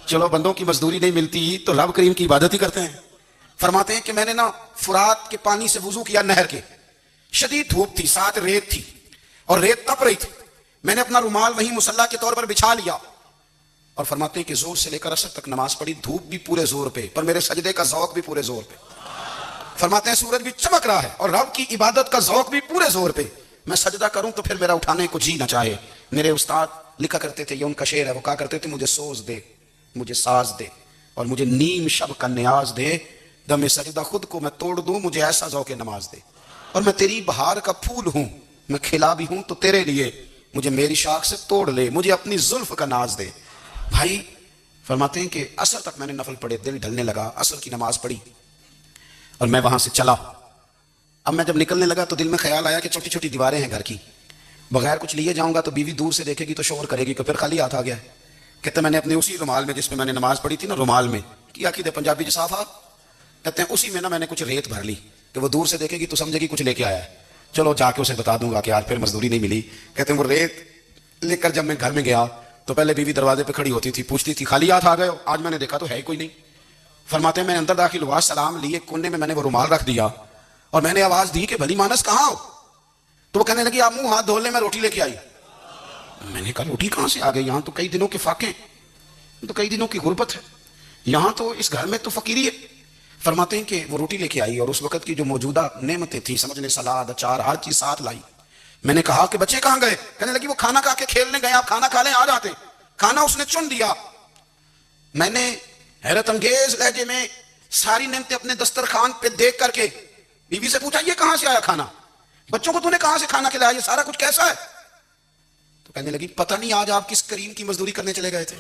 چلو بندوں کی مزدوری نہیں ملتی تو رب کریم کی عبادت ہی کرتے ہیں. فرماتے ہیں کہ میں نے نا فرات کے پانی سے وضو کیا, نہر کے, شدید دھوپ تھی, ساتھ ریت تھی اور ریت تپ رہی تھی. میں نے اپنا رومال وہیں مصلی کے طور پر بچھا لیا اور فرماتے ہیں کہ زور سے لے کر عصر تک نماز پڑھی, دھوپ بھی پورے زور پہ پر میرے سجدے کا ذوق بھی پورے زور پہ. فرماتے ہیں سورج بھی چمک رہا ہے اور رب کی عبادت کا ذوق بھی پورے زور پہ. میں سجدہ کروں تو پھر میرا اٹھانے کو جی نہ چاہے. میرے استاد لکھا کرتے تھے, یہ ان کا شعر ہے, وہ کہا کرتے تھے مجھے سوز دے, مجھے ساز دے اور مجھے نیم شب کا نیاز دے, دم سجدہ خود کو میں توڑ دوں, مجھے ایسا ذوق نماز دے. اور میں تیری بہار کا پھول ہوں, میں کھلا بھی ہوں تو تیرے لیے, مجھے میری شاخ سے توڑ لے, مجھے اپنی زلف کا ناز دے. بھائی فرماتے ہیں کہ عصر تک میں نے نفل پڑھے, دل ڈھلنے لگا, عصر کی نماز پڑھی اور میں وہاں سے چلا. اب میں جب نکلنے لگا تو دل میں خیال آیا کہ چھوٹی چھوٹی دیواریں ہیں گھر کی, بغیر کچھ لیے جاؤں گا تو بیوی دور سے دیکھے گی تو شور کرے گی کہ پھر خالی ہاتھ آ گیا ہے. کہتے میں نے اپنے اسی رومال میں جس میں میں نے نماز پڑھی تھی نا, رومال میں کیا عقیدہ پنجابی جو صاف آپ کہتے ہیں, اسی میں نا میں نے کچھ ریت بھر لی کہ وہ دور سے دیکھے گی تو سمجھے گی کچھ لے کے آیا ہے. چلو جا کے اسے بتا دوں گا کہ آج پھر مزدوری نہیں ملی. کہتے ہیں وہ ریت لے کر جب میں گھر میں گیا تو پہلے بیوی دروازے پہ کھڑی ہوتی تھی, پوچھتی تھی خالی ہاتھ آ گئے ہو, آج میں نے دیکھا تو ہے ہی کوئی نہیں. فرماتے ہیں میں اندر داخل ہوا, سلام لیے, کونے میں نے وہ رومال رکھ دیا اور میں نے آواز دی کہ بھلی مانس کہاں ہو؟ تو وہ کہنے لگی آپ منہ ہاتھ دھو لیں, میں روٹی لے کے آئی. میں نے کہا روٹی کہاں سے آ گئی, یہاں تو کئی دنوں کے فاقے, تو کئی دنوں کی غربت ہے, یہاں تو اس گھر میں تو فقیری ہے. فرماتے ہیں کہ وہ روٹی لے کے آئی اور اس وقت کی جو موجودہ نعمتیں تھیں, سمجھ لیں سلاد, اچار, ہر چیز ساتھ لائی. میں نے کہا کہ بچے کہاں گئے؟ کہنے لگی وہ کھانا کھا کے کھیلنے گئے, آپ کھانا کھا لیں آ جاتے. کھانا اس نے چن دیا. میں نے حیرت انگیز لہجے میں ساری نعمتیں اپنے دسترخوان پہ دیکھ کر کے بیوی سے پوچھا یہ کہاں سے آیا کھانا, بچوں کو تو نے کہاں سے کھانا کھلایا, یہ سارا کچھ کیسا ہے؟ تو کہنے لگی پتہ نہیں آج آپ کس کریم کی مزدوری کرنے چلے گئے تھے,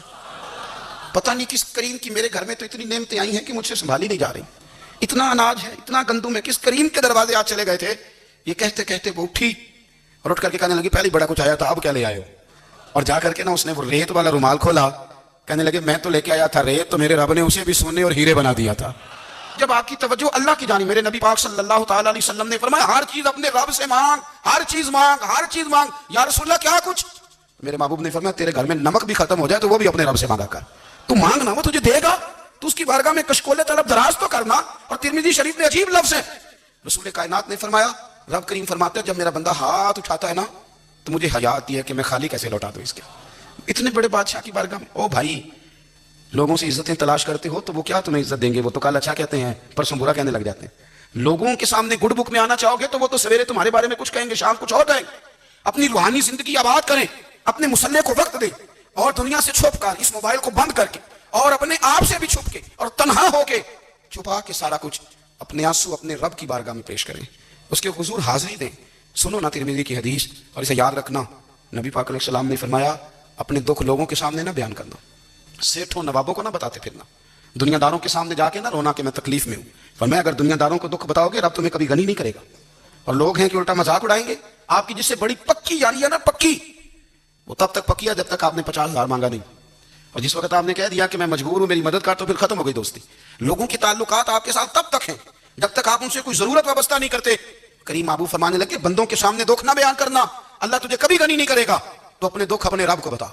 پتہ نہیں کس کریم کی, میرے گھر میں تو اتنی نعمتیں آئی ہیں کہ مجھ سے سنبھالی نہیں جا رہی, اتنا اناج ہے, اتنا گندم ہے, کس کریم کے دروازے آج چلے گئے تھے. یہ کہتے کہتے وہ اٹھی اور اٹھ کر کے کہنے لگی پہلے بڑا کچھ آیا تھا, اب کیا لے آئے ہو؟ اور جا کر کے نا اس نے وہ ریت والا رومال کھولا. کہنے لگے میں تو لے کے آیا تھا ریت, تو میرے رب نے اسے بھی سونے اور ہیرے بنا دیا تھا. جب آپ کی توجہ اللہ کی جانب, میرے نبی پاک صلی اللہ تعالی علیہ وسلم نے فرمایا ہر چیز اپنے رب سے مانگ, ہر چیز مانگ, ہر چیز مانگ. یا رسول اللہ کیا کچھ؟ میرے محبوب نے فرمایا تیرے گھر میں نمک بھی ختم ہو جائے تو وہ بھی اپنے رب سے مانگا کر, تو مانگنا وہ تجھے دے گا, تو اس کی بارگاہ میں کشکول طلب دراز تو کرنا. اور ترمذی شریف میں عجیب لفظ ہے, رسول کائنات نے فرمایا, رب کریم فرماتے ہیں جب میرا بندہ ہاتھ اٹھاتا ہے نا تو مجھے حیا آتی ہے کہ میں خالی کیسے لوٹا دوں اس کے, اتنے بڑے بادشاہ کی بارگاہ میں. او بھائی لوگوں سے عزتیں تلاش کرتے ہو تو وہ کیا تمہیں عزت دیں گے, وہ تو کل اچھا کہتے ہیں پرسوں برا کہنے لگ جاتے ہیں. لوگوں کے سامنے گڈ بک میں آنا چاہو گے تو وہ تو سویرے تمہارے بارے میں کچھ کہیں گے, شام کچھ اور کہیں گے. اپنی روحانی زندگی آباد کریں, اپنے مسلح کو وقت دیں اور دنیا سے چھپ کر اس موبائل کو بند کر کے اور اپنے آپ سے بھی چھپ کے اور تنہا ہو کے چھپا کے سارا کچھ اپنے آنسو اپنے رب کی بارگاہ میں پیش کریں, اس کے حضور حاضری دیں. سنو نا ترمذی کی حدیث اور اسے یاد رکھنا, نبی پاک علیہ السلام نے فرمایا اپنے دکھ لوگوں کے سامنے نہ بیان کرنا, سیٹھوں نوابوں کو نہ بتاتے پھرنا, دنیا داروں کے سامنے جا کے نہ رونا کہ میں تکلیف میں ہوں. فرمایا اگر دنیا داروں کو دکھ بتاؤ گے رب تمہیں کبھی غنی نہیں کرے گا, اور لوگ ہیں کہ الٹا مذاق اڑائیں گے. آپ کی جس سے بڑی پکی یاری ہے نا, پکی, وہ تب تک پکی ہے جب تک آپ نے 50,000 مانگا نہیں, اور جس وقت آپ نے کہہ دیا کہ میں مجبور ہوں میری مدد کر تو پھر ختم ہو گئی دوستی. لوگوں کے تعلقات آپ کے ساتھ تب تک ہیں جب تک آپ ان سے کوئی ضرورت وابستہ نہیں کرتے. کریم ابو فرمانے لگے بندوں کے سامنے دکھ نہ بیان کرنا, اللہ تجھے کبھی غنی نہیں کرے گا. تو اپنے دکھ اپنے رب کو بتا,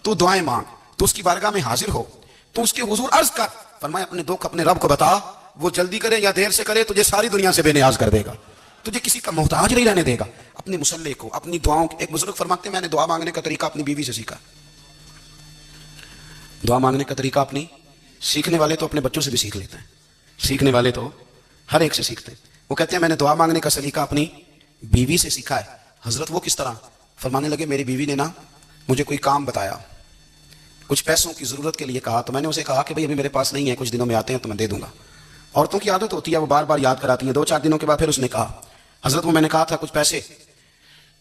تو دعائیں مانگ, تو اس کی بارگاہ میں حاضر ہو, تو اس کے حضور عرض کر. فرمایا اپنے دکھ اپنے رب کو بتا, وہ جلدی کرے یا دیر سے کرے تجھے ساری دنیا سے بے نیاز کر دے گا, تجھے کسی کا محتاج نہیں رہنے دے گا. اپنے مسلح کو, اپنی دعاؤں, ایک بزرگ فرماتے ہیں میں نے دعا مانگنے کا طریقہ اپنی بیوی سے سیکھا. دعا مانگنے کا طریقہ اپنی, سیکھنے والے تو اپنے بچوں سے بھی سیکھ لیتے ہیں, سیکھنے والے تو ہر ایک سے سیکھتے ہیں. وہ کہتے ہیں میں نے دعا مانگنے کا سلیقہ اپنی بیوی سے سیکھا ہے. حضرت وہ کس طرح؟ فرمانے لگے میری بیوی نے نا مجھے کوئی کام بتایا, کچھ پیسوں کی ضرورت کے لیے کہا, تو میں نے اسے کہا کہ بھئی ابھی میرے پاس نہیں ہے, کچھ دنوں میں آتے ہیں تو میں دے دوں گا. عورتوں کی عادت ہوتی ہے وہ بار بار یاد کراتی ہیں. 2-4 دنوں کے بعد پھر اس نے کہا حضرت وہ میں نے کہا تھا کچھ پیسے,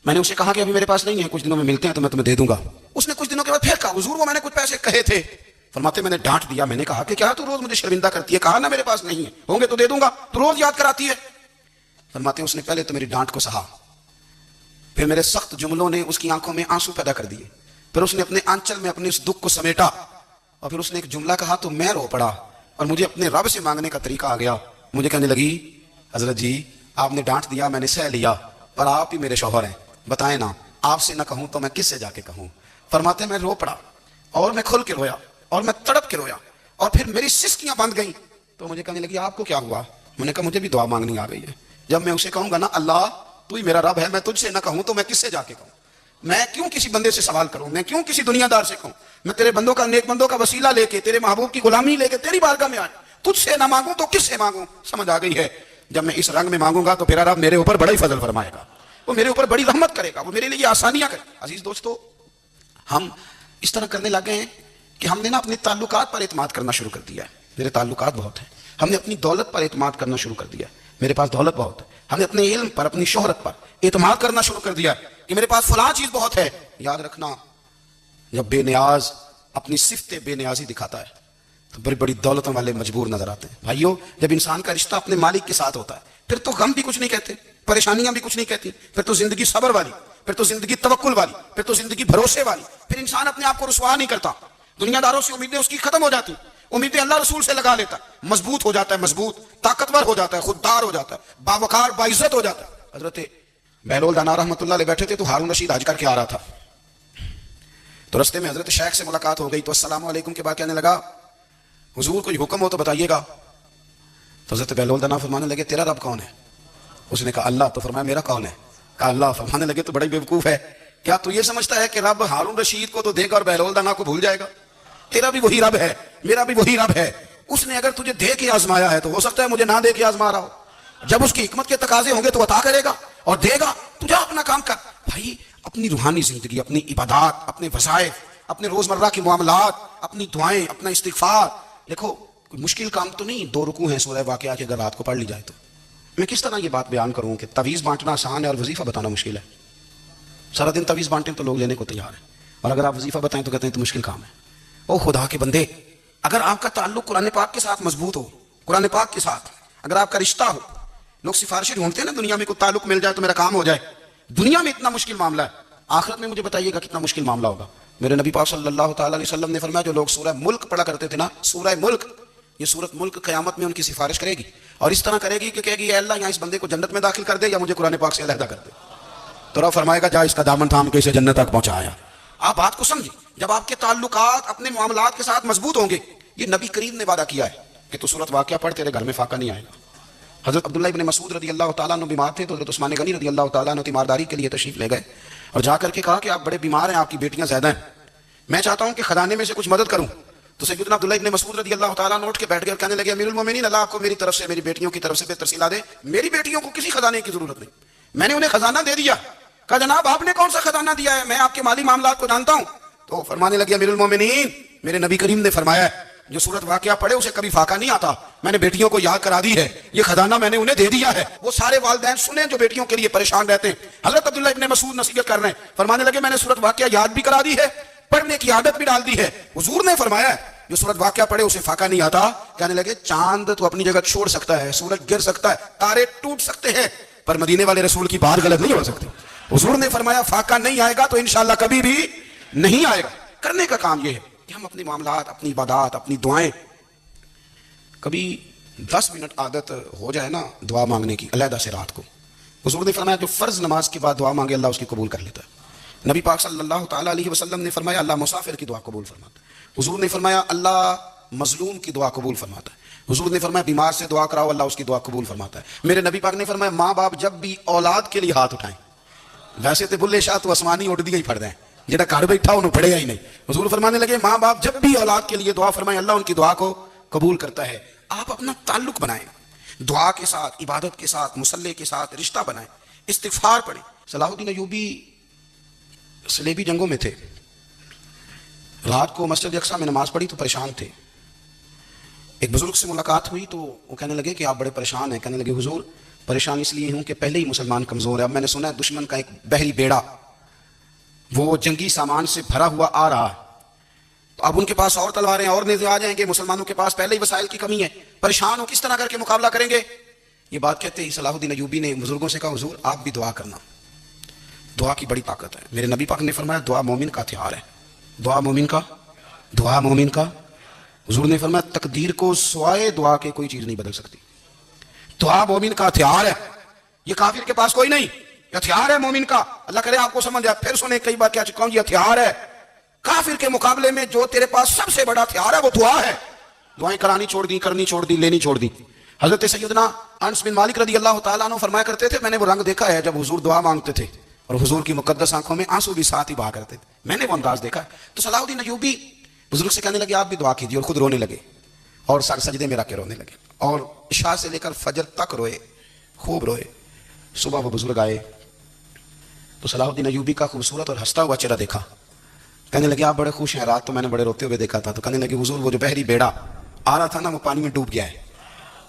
میں نے اسے کہا کہ ابھی میرے پاس نہیں ہے, کچھ دنوں میں ملتے ہیں تو میں تمہیں دے دوں گا. اس نے کچھ دنوں کے بعد پھر کہا حضور وہ میں نے کچھ پیسے کہے تھے. فرماتے میں نے ڈانٹ دیا, میں نے کہا کہ کیا تو روز مجھے شرمندہ کرتی ہے, کہا نا میرے پاس نہیں ہے, ہوں گے تو دے دوں گا, تو روز یاد کراتی ہے. فرماتے ہیں اس نے پہلے تو میری ڈانٹ کو سہا, پھر میرے سخت جملوں نے اس کی آنکھوں میں آنسو پیدا کر دیے, پھر اس نے اپنے آنچل میں اپنے اس دکھ کو سمیٹا, اور پھر اس نے ایک جملہ کہا تو میں رو پڑا, اور مجھے اپنے رب سے مانگنے کا طریقہ آ گیا. مجھے کہنے لگی حضرت جی آپ نے ڈانٹ دیا, میں نے سہ لیا, پر آپ ہی میرے شوہر ہیں, بتائیں نا آپ سے نہ کہوں تو میں کس سے جا کے کہوں. فرماتے میں رو پڑا اور میں کھل کے رویا, اور میں تڑپ کے رویا اور پھر میری سسکیاں بند گئیں. تو مجھے کہنے لگی آپ کو کیا ہوا؟ میں نے کہا مجھے بھی دعا مانگنی آ گئی ہے. جب میں اسے کہوں گا نا اللہ تو ہی میرا رب ہے, میں تجھ سے نہ کہوں تو میں کس سے جا کے کہوں؟ میں کیوں کسی بندے سے سوال کروں؟ میں کیوں کسی دنیا دار سے کہوں؟ میں تیرے بندوں کا نیک بندوں کا وسیلہ لے کے تیرے محبوب کی غلامی لے کے تیری بارگاہ میں آیا, تجھ سے نہ مانگوں تو کس سے مانگوں؟ سمجھ آ گئی ہے. جب میں اس رنگ میں مانگوں گا تو پھر رب میرے اوپر بڑا ہی فضل فرمائے گا, وہ میرے اوپر بڑی رحمت کرے گا, وہ میرے لیے آسانیاں کرے گا. عزیز دوستو, ہم اس طرح کرنے لگے ہیں کہ ہم نے نا اپنے تعلقات پر اعتماد کرنا شروع کر دیا ہے. میرے تعلقات بہت ہیں. ہم نے اپنی دولت پر اعتماد کرنا شروع کر دیا ہے. میرے پاس دولت بہت ہے. ہم نے اپنے علم پر, اپنی شہرت پر اعتماد کرنا شروع کر دیا کہ میرے پاس فلاں چیز بہت ہے. یاد رکھنا, جب بے نیاز اپنی صفت بے نیازی دکھاتا ہے تو بڑی بڑی دولتوں والے مجبور نظر آتے ہیں. بھائیو, جب انسان کا رشتہ اپنے مالک کے ساتھ ہوتا ہے پھر تو غم بھی کچھ نہیں کہتے, پریشانیاں بھی کچھ نہیں کہتی, پھر تو زندگی صبر والی, پھر تو زندگی توکل والی, پھر تو زندگی بھروسے والی. پھر انسان اپنے آپ کو رسوا نہیں کرتا. دنیا داروں سے امیدیں اس کی ختم ہو جاتی, امیدیں اللہ رسول سے لگا لیتا, مضبوط ہو جاتا ہے, مضبوط طاقتور ہو جاتا ہے, خوددار ہو جاتا ہے, باوقار باعزت ہو جاتا ہے. حضرت بہلول دانا رحمۃ اللہ علیہ بیٹھے تھے تو ہارون رشید حج کر کے آ رہا تھا. تو رستے میں حضرت شیخ سے ملاقات ہو گئی تو السلام علیکم کے بعد کہنے لگا حضور کوئی حکم ہو تو بتائیے گا. تو حضرت بہلول دانا فرمانے لگے تیرا رب کون ہے؟ اس نے کہا اللہ. تو فرمایا میرا کون ہے؟ کہا اللہ. فرمانے لگے تو بڑا ہی بیوقوف ہے, کیا تو یہ سمجھتا ہے کہ رب ہارون رشید کو تو دے گا اور بہلول دانا کو بھول جائے گا؟ تیرا بھی وہی رب ہے, میرا بھی وہی رب ہے. اس نے اگر تجھے دے کے آزمایا ہے تو ہو سکتا ہے مجھے نہ دے کے آزما رہا ہو. جب اس کی حکمت کے تقاضے ہوں گے تو عطا کرے گا اور دے گا. تجھے اپنا کام کر. بھائی, اپنی روحانی زندگی, اپنی عبادات, اپنے وظائف, اپنے روزمرہ کے معاملات, اپنی دعائیں, اپنا استغفار. دیکھو کوئی مشکل کام تو نہیں, 2 رکوع ہیں سورہ واقعہ کے, اگر رات کو پڑھ لی جائے تو. میں کس طرح یہ بات بیان کروں کہ تعویذ بانٹنا آسان ہے اور وظیفہ بتانا مشکل ہے. سارا دن تعویذ بانٹیں تو لوگ لینے کو تیار ہیں, اور اگر آپ وظیفہ بتائیں تو کہتے ہیں تو مشکل کام ہے. او خدا کے بندے, اگر آپ کا تعلق قرآن پاک کے ساتھ مضبوط ہو, قرآن پاک کے ساتھ اگر آپ کا رشتہ ہو, لوگ سفارشیں ڈھونڈتے ہیں نا دنیا میں, کوئی تعلق مل جائے تو میرا کام ہو جائے. دنیا میں اتنا مشکل معاملہ ہے, آخرت میں مجھے بتائیے گا کتنا مشکل معاملہ ہوگا. میرے نبی پاک صلی اللہ تعالی علیہ وسلم نے فرمایا جو لوگ سورہ ملک پڑھا کرتے تھے نا, سورہ ملک, یہ سورت ملک قیامت میں ان کی سفارش کرے گی اور اس طرح کرے گی کہ کہے گی اے اللہ یہاں اس بندے کو جنت میں داخل کر دے یا مجھے قرآن پاک سے علیحدہ کر دے. تو رب فرمائے گا جا اس کا دامن تھام کے اسے جنت تک پہنچایا. آپ بات کو سمجھیں, جب آپ کے تعلقات اپنے معاملات کے ساتھ مضبوط ہوں گے, یہ نبی کریم نے وعدہ کیا ہے کہ تو سورت واقعہ پڑھ تیرے گھر میں فاقہ نہیں آئے گا. حضرت عبداللہ ابن مسعود رضی اللہ تعالیٰ عنہ بیمار تھے تو حضرت عثمان غنی رضی اللہ تعالیٰ عنہ تیمارداری کے لیے تشریف لے گئے اور جا کر کے کہا کہ آپ بڑے بیمار ہیں, آپ کی بیٹیاں زیادہ ہیں, میں چاہتا ہوں کہ خزانے میں سے کچھ مدد کروں. تو سیدنا عبداللہ ابن مسعود رضی اللہ تعالیٰ عنہ اٹھ کے بیٹھ گئے اور کہنے لگے امیر المومنین, اللہ آپ کو میری طرف سے, میری بیٹیوں کی طرف سے بہتر صلہ دے. میری بیٹیوں کو کسی خزانے کی ضرورت نہیں, میں نے انہیں خزانہ دے دیا. کہا جناب آپ نے کون سا خزانہ دیا ہے, میں آپ کے مالی معاملات کو جانتا ہوں. تو فرمانے لگے امیر المومنین, میرے نبی کریم نے فرمایا ہے جو سورت واقعہ پڑھے اسے کبھی فاقہ نہیں آتا, میں نے بیٹیوں کو یاد کرا دی ہے, یہ خزانہ میں نے انہیں دے دیا ہے. وہ سارے والدین سنیں جو بیٹیوں کے لیے پریشان رہتے ہیں. حضرت عبداللہ ابن مسعود نصیحت کر رہے ہیں, فرمانے لگے میں نے سورت واقعہ یاد بھی کرا دی ہے, پڑھنے کی عادت بھی ڈال دی ہے. حضور نے فرمایا ہے جو سورت واقعہ پڑھے اسے فاقہ نہیں آتا. کہنے لگے چاند تو اپنی جگہ چھوڑ سکتا ہے, سورج گر سکتا ہے, تارے ٹوٹ سکتے ہیں, پر مدینے والے رسول کی بات غلط نہیں ہو سکتی. حضور نے فرمایا فاقہ نہیں آئے گا تو انشاءاللہ کبھی بھی نہیں آئے گا. کرنے کا کام یہ ہے کہ ہم اپنے معاملات, اپنی عبادات, اپنی دعائیں, کبھی 10 منٹ عادت ہو جائے نا دعا مانگنے کی علیحدہ سے رات کو. حضور نے فرمایا جو فرض نماز کے بعد دعا مانگے اللہ اس کی قبول کر لیتا ہے. نبی پاک صلی اللہ تعالیٰ علیہ وسلم نے فرمایا اللہ مسافر کی دعا قبول فرماتا ہے. حضور نے فرمایا اللہ مظلوم کی دعا قبول فرماتا ہے. حضور نے فرمایا بیمار سے دعا کراؤ اللہ اس کی دعا قبول فرماتا ہے. میرے نبی پاک نے فرمایا ماں باپ جب بھی اولاد کے لیے ہاتھ اٹھائیں, ویسے تو بلے شاہ تو آسمانی اٹھ دی ہی پڑھ دیں, جہاں گھر بیٹھا انہوں پڑھے ہی نہیں. حضور فرمانے لگے ماں باپ جب بھی اولاد کے لیے دعا فرمائیں اللہ ان کی دعا کو قبول کرتا ہے. آپ اپنا تعلق بنائیں, دعا کے ساتھ, عبادت کے ساتھ, مصلی کے ساتھ رشتہ بنائیں, استغفار پڑھیں. صلاح الدین ایوبی صلیبی جنگوں میں تھے, رات کو مسجد اقصی میں نماز پڑھی تو پریشان تھے. ایک بزرگ سے ملاقات ہوئی تو وہ کہنے لگے کہ آپ بڑے پریشان ہیں. کہنے لگے حضور پریشان اس لیے ہوں کہ پہلے ہی مسلمان کمزور ہے, اب میں نے سنا ہے دشمن کا ایک بحری بیڑا وہ جنگی سامان سے بھرا ہوا آ رہا ہے, تو اب ان کے پاس اور تلواریں اور نیزے آ جائیں گے, مسلمانوں کے پاس پہلے ہی وسائل کی کمی ہے, پریشان ہو کس طرح کر کے مقابلہ کریں گے. یہ بات کہتے ہی صلاح الدین ایوبی نے بزرگوں سے کہا حضور آپ بھی دعا کرنا, دعا کی بڑی طاقت ہے. میرے نبی پاک نے فرمایا دعا مومن کا ہتھیار ہے, دعا مومن کا, دعا مومن کا. حضور نے فرمایا تقدیر کو سوائے دعا کے کوئی چیز نہیں بدل سکتی. دعا مومن کا ہتھیار ہے, یہ کافر کے پاس کوئی نہیں, یہ ہتھیار ہے مومن کا. اللہ کرے آپ کو سمجھ آئے. پھر سنیں کئی بار کیا چکا ہوں, یہ ہتھیار ہے. کافر کے مقابلے میں جو تیرے پاس سب سے بڑا ہتھیار ہے وہ دعا ہے. دعائیں کرانی چھوڑ دی, کرنی چھوڑ دی, لینی چھوڑ دی. حضرت سیدنا انس بن مالک رضی اللہ تعالیٰ عنہ فرمایا کرتے تھے, میں نے وہ رنگ دیکھا ہے جب حضور دعا مانگتے تھے اور حضور کی مقدس آنکھوں میں آنسو بھی ساتھ ہی بہا کرتے تھے. میں نے وہ انداز دیکھا ہے. تو صلاح الدین ایوبی بزرگ سے کہنے لگے آپ بھی دعا کیجیے, اور خود رونے لگے اور سر سجدے میں رکھ کے رونے لگے, اور عشاء سے لے کر فجر تک روئے, خوب روئے. صبح وہ بزرگ آئے تو صلاح الدین ایوبی کا خوبصورت اور ہنستا ہوا چہرہ دیکھا. کہنے لگے آپ بڑے خوش ہیں, رات تو میں نے بڑے روتے ہوئے دیکھا تھا. تو کہنے لگے حضور وہ جو بحری بیڑا آ رہا تھا نا وہ پانی میں ڈوب گیا ہے,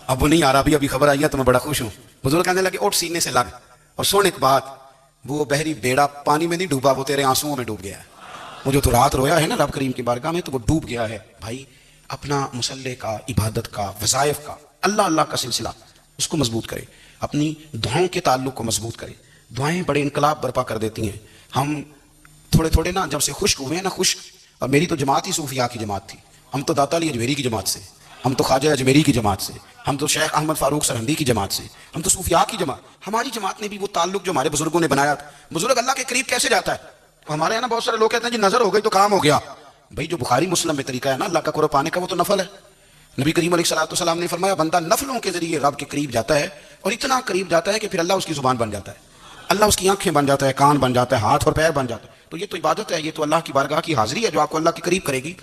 اب وہ نہیں آ رہا, ابھی خبر آئی ہے تو میں بڑا خوش ہوں. بزرگ کہنے لگے اٹھ سینے سے لگ, اور سن ایک بات, وہ بحری بیڑا پانی میں نہیں ڈوبا, وہ تیرے آنسوؤں میں ڈوب گیا ہے. وہ جو تو رات رویا ہے نا رب کریم کی بارگاہ میں, تو وہ ڈوب گیا ہے. بھائی اپنا مصلے کا, عبادت کا, وظائف کا, اللہ اللہ کا سلسلہ اس کو مضبوط کرے, اپنی دعاؤں کے تعلق کو مضبوط کرے. دعائیں بڑے انقلاب برپا کر دیتی ہیں. ہم تھوڑے تھوڑے نا جب سے خشک ہوئے ہیں نا, خشک, اور میری تو جماعت ہی صوفیاء کی جماعت تھی. ہم تو داتا علی اجمیری کی جماعت سے, ہم تو خواجہ اجمیری کی جماعت سے, ہم تو شیخ احمد فاروق سرہندی کی جماعت سے, ہم تو صوفیاء کی جماعت. ہماری جماعت نے بھی وہ تعلق جو ہمارے بزرگوں نے بنایا تھا. بزرگ اللہ کے قریب کیسے جاتا ہے؟ ہمارے یہاں بہت سارے لوگ کہتے ہیں جی نظر ہو گئی تو کام ہو گیا. بھائی جو بخاری مسلم میں طریقہ ہے نا اللہ کا قرب پانے کا, وہ تو نفل ہے. نبی کریم علیہ الصلوۃ والسلام نے فرمایا بندہ نفلوں کے ذریعے رب کے قریب جاتا ہے, اور اتنا قریب جاتا ہے کہ پھر اللہ اس کی زبان بن جاتا ہے, اللہ اس کی آنکھیں بن جاتا ہے, کان بن جاتا ہے, ہاتھ اور پیر بن جاتا ہے. تو یہ تو عبادت ہے, یہ تو اللہ کی بارگاہ کی حاضری ہے جو آپ کو اللہ کے قریب کرے گی.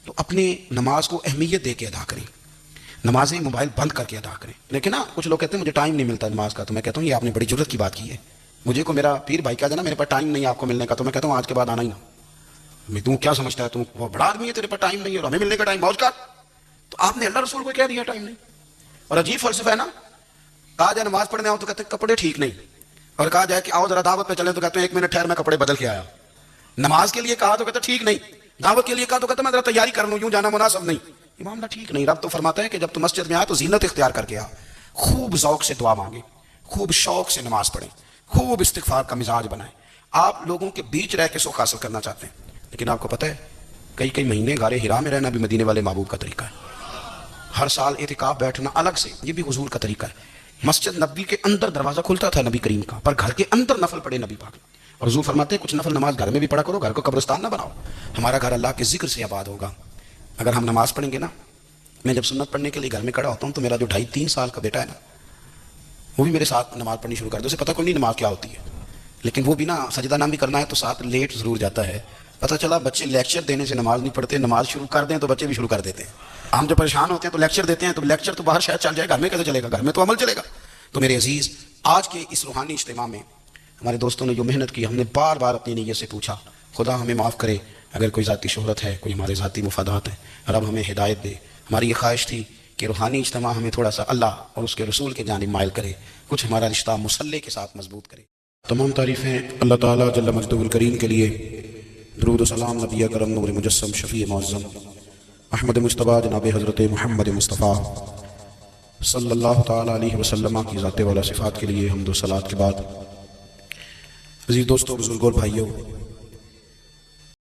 تو اپنے نماز کو اہمیت دے کے ادا کریں, نمازیں موبائل بند کر کے ادا کریں. لیکن نا کچھ لوگ کہتے ہیں مجھے ٹائم نہیں ملتا نماز کا, تو میں کہتا ہوں یہ آپ نے بڑی ضرورت کی بات کی ہے. مجھے کو میرا پیر بھائی کہا جانا میرے پاس ٹائم نہیں ہے آپ کو ملنے کا, تو میں کہتا ہوں آج کے بعد آنا ہی نہ. میں تم کیا سمجھتا ہے, تم وہ بڑا آدمی ہے, تیرے پاس ٹائم نہیں ہے اور ہمیں ملنے کا ٹائم موج کا. تو آپ نے اللہ رسول کو کہہ دیا ٹائم نہیں. اور عجیب فلسفہ ہے نا, کہا جائے نماز پڑھنے آؤ تو کہتے ہیں کپڑے ٹھیک نہیں, اور کہا جائے کہ آؤ ذرا دعوت پہ چلیں تو کہتے ہیں ایک منٹ ٹھہر میں کپڑے بدل کے آیا. نماز کے لیے کہا تو کہتے ٹھیک نہیں, دعوت کے لیے کہا تو کہتے میں ذرا تیاری کر لوں, یوں جانا مناسب نہیں. یہ معاملہ ٹھیک نہیں. رب تو فرماتا ہے کہ جب تو مسجد میں آئے تو زینت اختیار کر کے آ, خوب ذوق سے دعا مانگے, خوب شوق سے نماز پڑھیں, خوب استغفار کا مزاج بنائیں. آپ لوگوں کے بیچ رہ کے سکھ حاصل کرنا چاہتے ہیں, لیکن آپ کو پتہ ہے کئی کئی مہینے غار ہرا میں رہنا بھی مدینے والے محبوب کا طریقہ ہے. ہر سال اعتکاف بیٹھنا الگ سے, یہ بھی حضور کا طریقہ ہے. مسجد نبی کے اندر دروازہ کھلتا تھا نبی کریم کا, پر گھر کے اندر نفل پڑے نبی پاک. اور حضور فرماتے ہیں کچھ نفل نماز گھر میں بھی پڑھا کرو, گھر کو قبرستان نہ بناؤ. ہمارا گھر اللہ کے ذکر سے آباد ہوگا. اگر ہم نماز پڑھیں گے نا, میں جب سنت پڑھنے کے لیے گھر میں کھڑا ہوتا ہوں تو میرا جو 2.5-3 سال کا بیٹا ہے نا, وہ بھی میرے ساتھ نماز پڑھنی شروع کر دے. اسے پتہ کوئی نہیں نماز کیا ہوتی ہے, لیکن وہ بھی نا سجدہ نام بھی کرنا ہے تو ساتھ لیٹ ضرور جاتا ہے. پتہ چلا بچے لیکچر دینے سے نماز نہیں پڑھتے, نماز شروع کر دیں تو بچے بھی شروع کر دیتے ہیں. ہم جب پریشان ہوتے ہیں تو لیکچر دیتے ہیں, تو لیکچر تو باہر شاید چل جائے, گھر میں کیسے چلے گا, گھر میں تو عمل چلے گا. تو میرے عزیز, آج کے اس روحانی اجتماع میں ہمارے دوستوں نے جو محنت کی, ہم نے بار بار اپنی نیت سے پوچھا خدا ہمیں معاف کرے اگر کوئی ذاتی شہرت ہے, کوئی ہمارے ذاتی مفادات ہیں, رب ہمیں ہدایت دے. ہماری یہ خواہش تھی کہ روحانی اجتماع ہمیں تھوڑا سا اللہ اور اس کے رسول کے جانب مائل کرے, کچھ ہمارا رشتہ مصلے کے ساتھ مضبوط کرے. تمام تعریفیں اللہ تعالیٰ جل مجدہ الکریم کے لیے. درود و سلام نبی کرم نور مجسم شفیع معظم احمد مجتبیٰ جناب حضرت محمد مصطفیٰ صلی اللہ تعالیٰ علیہ وسلم کی ذات والا صفات کے لیے حمد و صلات کے بعد, عزیز دوستوں, بزرگوں اور بھائیوں,